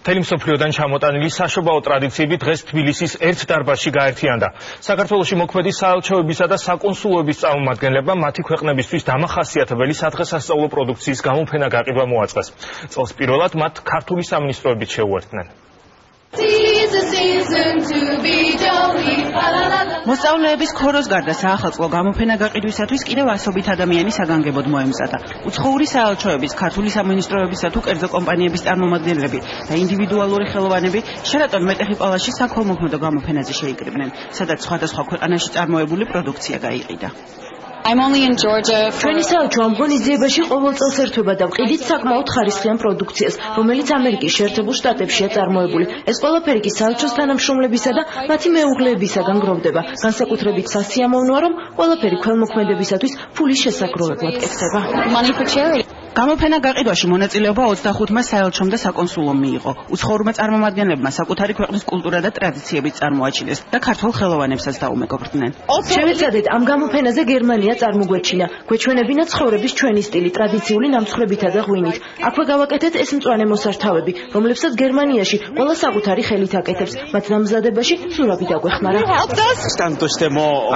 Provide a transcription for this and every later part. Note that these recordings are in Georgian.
მთელი მსოფლიოდან ჩამოტანილი საშობაო ტრადიციები დღეს თბილისის ერთ დარბაზში გაერთიანდა. საქართველოში მოქმედი საელჩოებისა და საკონსულოების წარმომადგენლებმა მათი ქვეყნებისთვის დამახასიათებელი სადღესასწაულო პროდუქციის გამოფენა გაყიდვა მოაწყეს. წელს პირველად მათ ქართული სამინისტროებით შეუერთდნენ. მოსწავლეების ქოროს გარდა საახალწლო გამოფენა გაყიდვისათვის კიდევ ასობით ადამიანი საგანგებოდ მოემზადა. უცხოური საელჩოების, ქართული სამინისტროებისა თუ კერძო კომპანიების წარმომადგენლები და ინდივიდუალური ხელოვანები შერატონ მეტეხი პალატში საქველმოქმედო გამოფენაზე შეიკრიბნენ, სადაც სხვადასხვა ქვეყანაში წარმოებული პროდუქცია გაიყიდა. ჩვენი საელჩო ამ ღონისძიებაში ყოველ წელს ერთვება და ვყიდით საკმაოდ ხარისხიან პროდუქციას, რომელიც ამერიკის შეერთებულ შტატებშია წარმოებული. ეს ყველაფერი კი საელჩოს თანამშრომლებისა და მათი მეუღლეებისაგან გროვდება. განსაკუთრებით სასიამოვნოა, რომ ყველაფერი ქველმოქმედებისათვის ფულის შესაგროვებლად კეთდება. გამოფენა გაყიდვაში მონაწილეობა 25-მა საელჩომ და საკონსულომ მიიღო. უცხოურმა წარმომადგენლებმა საკუთარი ქვეყნის კულტურა და ტრადიციებიც წარმოაჩინეს და ქართულ ხელოვანებსაც დაუმეგობრდნენ. შევეცადეთ ამ გამოფენაზე გერმანია წარმოგვეჩინა. გვეჩვენებინა ცხოვრების ჩვენი სტილი, ტრადიციული ნამცხრებითა და ღვინით. აქვე გავაკეთეთ ეს მწვანე მოსართავები, რომლებსაც გერმანიაში ყველა საკუთარი ხელით აკეთებს. მათ დამზადებაში ზურაბი დაგვეხმარა.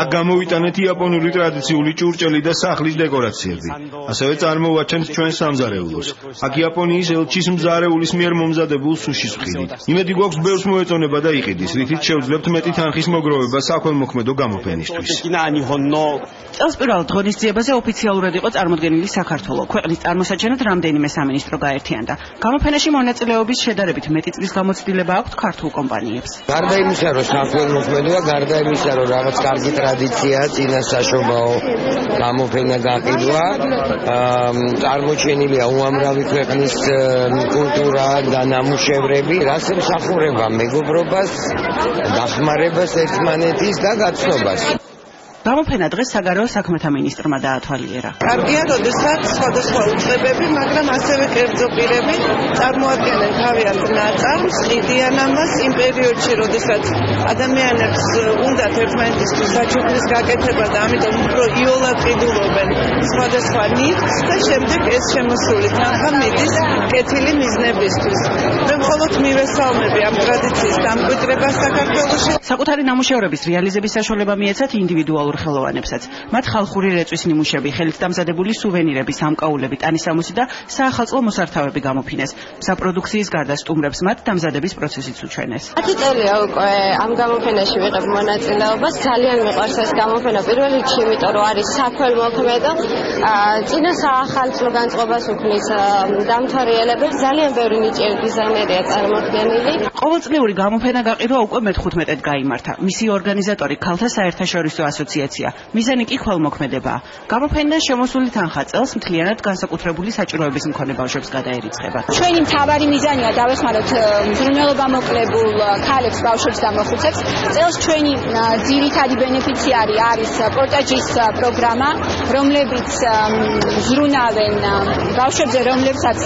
აქ გამოვიტანეთ იაპონური ტრადიციული ჭურჭელი და სახლის დეკორაციები. ასევე წარმოვაჩენთ ჩვენ სამზარეულოს. აქ იაპონიის ელჩის მზარეულის მიერ მომზადებულ სუშის ვხიდით. იმედი გვაქვს ბევრს მოეწონება და იყიდის, რითიც შევძლებთ მეტი თანხის მოგროვება საქველმოქმედო გამოფენისთვის. წელს პირველ ღონისძიებაზე ოფიციალურად იყო წარმოდგენილი საქართველო. ქვეყნის წარმოსაჩენად რამდენიმე სამინისტრო გაერთიანდა. გამოფენაში მონაწილეობის შედარებით მეტი წლის გამოცდილება აქვთ ქართულ კომპანიებს. გარდა იმისა, რომ საქველმოქმედოა, გარდა იმისა, რომ რაღაც კარგი ტრადიციაა, წინასაშობაო გამოფენა გაყიდვა, წარმოჩენილია უამრავი ქვეყნის კულტურა და ნამუშევრები, რაც ემსახურება მეგობრობას, დახმარებას ერთმანეთის და გაცნობას. გამოფენა დღეს საგარეო საქმეთა მინისტრმა დაათვალიერა. კარგია, როდესაც სხვადასხვა უწყებები, მაგრამ ასევე კერძო პირები წარმოადგენენ თავიანთ ნაწარმს, ყიდიან ამას იმ პერიოდში, როდესაც ადამიანებს უნდათ ერთმანეთისთვის საჩუქრის გაკეთება და ამიტომ უფრო იოლად ყიდულობენ სხვადასხვა ნივთს და შემდეგ ეს შემოსული თანხა მიდის კეთილი მიზნებისთვის. მე მხოლოდ მივესალმები ამ ტრადიციის დამკვიდრებას საქართველოში. საკუთარი ნამუშევრების რეალიზების საშუალება მიეცათ ინდივიდუალურ ხელოვანებსაც. მათ ხალხური რეწვის ნიმუშები, ხელით დამზადებული სუვენირები, სამკაულები, ტანისამოსი და საახალწლო მოსართავები გამოფინეს. საპროდუქციის გარდა სტუმრებს მათ დამზადების პროცესიც უჩვენეს. 10 წელია უკვე ამ გამოფენაში ვიღებ მონაწილეობას. ძალიან მიყვარს ეს გამოფენა პირველ რიგში, იმიტომ რომ არის საქველმოქმედო, წინა საახალწლო განწყობას უქმნის დამთვალიერებლებს. ძალიან ბევრი ნიჭიერი დიზაინერია წარმოდგენილი. ყოველწლიური გამოფენა გაყიდვა უკვე მე-15-ად გაიმართა. მისი ორგანიზატორი ქალთა საერთაშორისო ასოციაცია. მიზანი კი ქველმოქმედებაა. გამოფენიდან შემოსული თანხა წელს მთლიანად განსაკუთრებული საჭიროების მქონე ბავშვებს გადაერიცხება. ჩვენი მთავარი მიზანია დავეხმაროთ მზრუნველობა მოკლებულ ქალებს, ბავშვებს და მოხუცებს. წელს ჩვენი ძირითადი ბენეფიციარი არის პორტაჟის პროგრამა, რომლებიც ზრუნავენ ბავშვებზე, რომლებსაც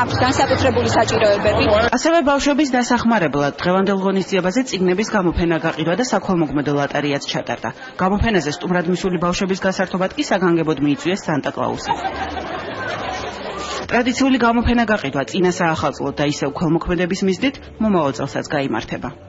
აქვთ განსაკუთრებული საჭიროებები. ასევე ბავშვების დასახმარებლად დღევანდელ ღონისძიებაზე წიგნების გამოფენა გაყიდვა და საქველმოქმედო ლოტერიაც ჩატარდა. გამოფენაზე სტუმრად მისული ბავშვების გასართობად კი საგანგებოდ მიიწვიეს სანტა-კლაუსი. ტრადიციული გამოფენა გაყიდვა წინა საახალწლო და ისევ ქველმოქმედების მიზნით მომავალ წელსაც გაიმართება.